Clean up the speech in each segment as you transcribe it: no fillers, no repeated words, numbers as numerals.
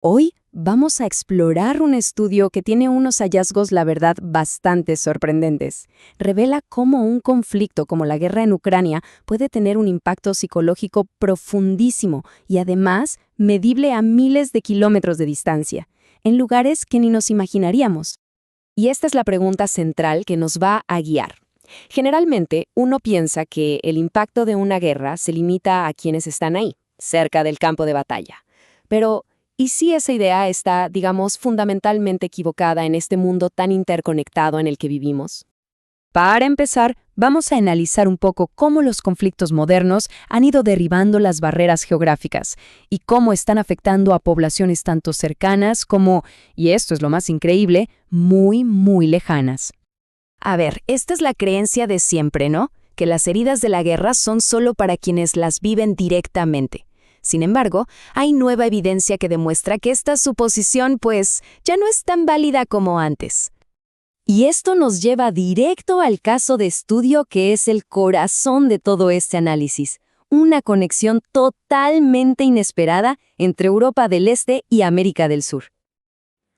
Hoy vamos a explorar un estudio que tiene unos hallazgos, la verdad, bastante sorprendentes. Revela cómo un conflicto como la guerra en Ucrania puede tener un impacto psicológico profundísimo y además medible a miles de kilómetros de distancia, en lugares que ni nos imaginaríamos. Y esta es la pregunta central que nos va a guiar. Generalmente, uno piensa que el impacto de una guerra se limita a quienes están ahí, cerca del campo de batalla. Pero ¿y si esa idea está, digamos, fundamentalmente equivocada en este mundo tan interconectado en el que vivimos? Para empezar, vamos a analizar un poco cómo los conflictos modernos han ido derribando las barreras geográficas y cómo están afectando a poblaciones tanto cercanas como, y esto es lo más increíble, muy, muy lejanas. A ver, esta es la creencia de siempre, ¿no? Que las heridas de la guerra son solo para quienes las viven directamente. Sin embargo, hay nueva evidencia que demuestra que esta suposición, pues, ya no es tan válida como antes. Y esto nos lleva directo al caso de estudio que es el corazón de todo este análisis, una conexión totalmente inesperada entre Europa del Este y América del Sur.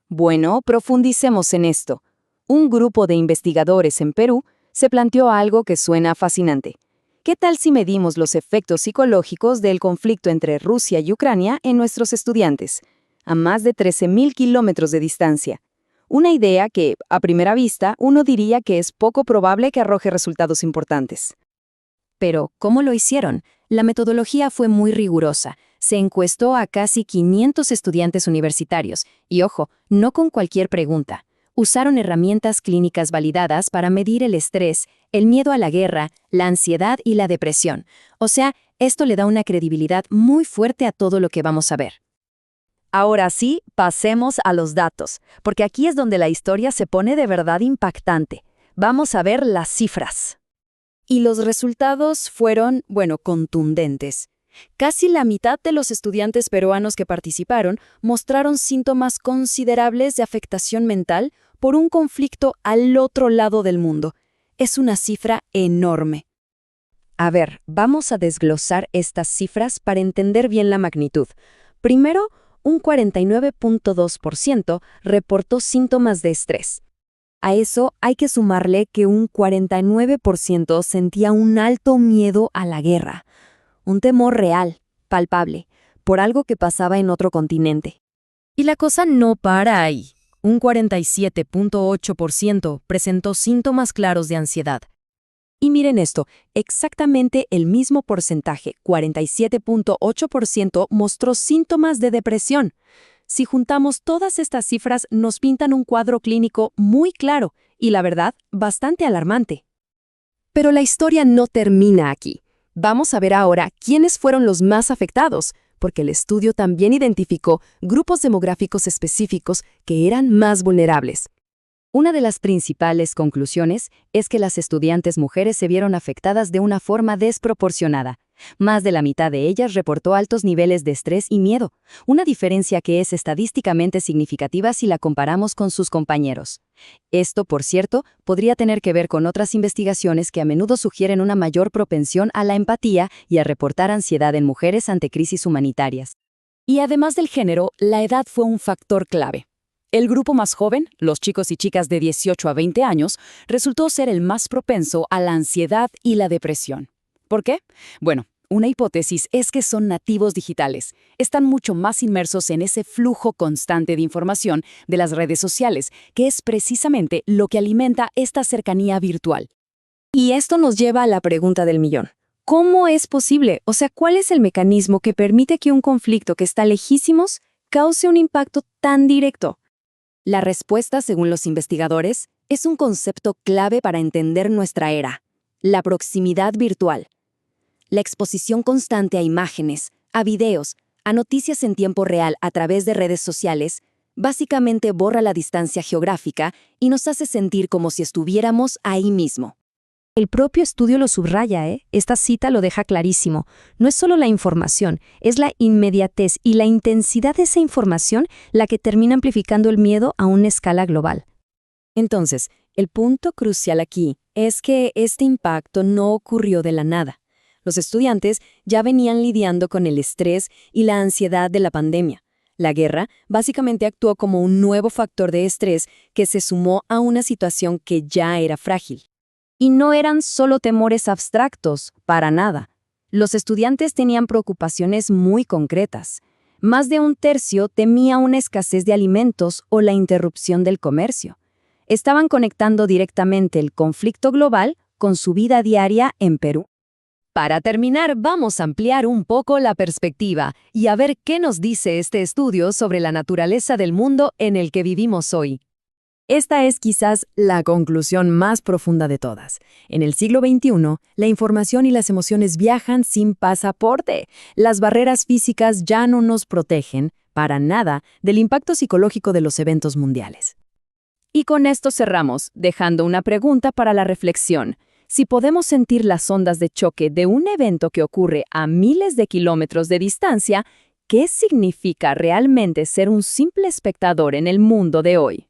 Bueno, profundicemos en esto. Un grupo de investigadores en Perú se planteó algo que suena fascinante. ¿Qué tal si medimos los efectos psicológicos del conflicto entre Rusia y Ucrania en nuestros estudiantes, a más de 13.000 kilómetros de distancia? Una idea que, a primera vista, uno diría que es poco probable que arroje resultados importantes. Pero, ¿cómo lo hicieron? La metodología fue muy rigurosa. Se encuestó a casi 500 estudiantes universitarios, y ojo, no con cualquier pregunta. Usaron herramientas clínicas validadas para medir el estrés, el miedo a la guerra, la ansiedad y la depresión. O sea, esto le da una credibilidad muy fuerte a todo lo que vamos a ver. Ahora sí, pasemos a los datos, porque aquí es donde la historia se pone de verdad impactante. Vamos a ver las cifras. Y los resultados fueron, contundentes. Casi la mitad de los estudiantes peruanos que participaron mostraron síntomas considerables de afectación mental por un conflicto al otro lado del mundo. Es una cifra enorme. A ver, vamos a desglosar estas cifras para entender bien la magnitud. Primero, un 49.2% reportó síntomas de estrés. A eso hay que sumarle que un 49% sentía un alto miedo a la guerra. Un temor real, palpable, por algo que pasaba en otro continente. Y la cosa no para ahí. Un 47.8% presentó síntomas claros de ansiedad. Y miren esto, exactamente el mismo porcentaje, 47.8%, mostró síntomas de depresión. Si juntamos todas estas cifras, nos pintan un cuadro clínico muy claro y, la verdad, bastante alarmante. Pero la historia no termina aquí. Vamos a ver ahora quiénes fueron los más afectados, porque el estudio también identificó grupos demográficos específicos que eran más vulnerables. Una de las principales conclusiones es que las estudiantes mujeres se vieron afectadas de una forma desproporcionada. Más de la mitad de ellas reportó altos niveles de estrés y miedo, una diferencia que es estadísticamente significativa si la comparamos con sus compañeros. Esto, por cierto, podría tener que ver con otras investigaciones que a menudo sugieren una mayor propensión a la empatía y a reportar ansiedad en mujeres ante crisis humanitarias. Y además del género, la edad fue un factor clave. El grupo más joven, los chicos y chicas de 18 a 20 años, resultó ser el más propenso a la ansiedad y la depresión. ¿Por qué? Bueno, una hipótesis es que son nativos digitales. Están mucho más inmersos en ese flujo constante de información de las redes sociales, que es precisamente lo que alimenta esta cercanía virtual. Y esto nos lleva a la pregunta del millón. ¿Cómo es posible? O sea, ¿cuál es el mecanismo que permite que un conflicto que está lejísimos cause un impacto tan directo? La respuesta, según los investigadores, es un concepto clave para entender nuestra era: la proximidad virtual. La exposición constante a imágenes, a videos, a noticias en tiempo real a través de redes sociales, básicamente borra la distancia geográfica y nos hace sentir como si estuviéramos ahí mismo. El propio estudio lo subraya, Esta cita lo deja clarísimo. No es solo la información, es la inmediatez y la intensidad de esa información la que termina amplificando el miedo a una escala global. Entonces, el punto crucial aquí es que este impacto no ocurrió de la nada. Los estudiantes ya venían lidiando con el estrés y la ansiedad de la pandemia. La guerra básicamente actuó como un nuevo factor de estrés que se sumó a una situación que ya era frágil. Y no eran solo temores abstractos, para nada. Los estudiantes tenían preocupaciones muy concretas. Más de un tercio temía una escasez de alimentos o la interrupción del comercio. Estaban conectando directamente el conflicto global con su vida diaria en Perú. Para terminar, vamos a ampliar un poco la perspectiva y a ver qué nos dice este estudio sobre la naturaleza del mundo en el que vivimos hoy. Esta es quizás la conclusión más profunda de todas. En el siglo XXI, la información y las emociones viajan sin pasaporte. Las barreras físicas ya no nos protegen, para nada, del impacto psicológico de los eventos mundiales. Y con esto cerramos, dejando una pregunta para la reflexión. Si podemos sentir las ondas de choque de un evento que ocurre a miles de kilómetros de distancia, ¿qué significa realmente ser un simple espectador en el mundo de hoy?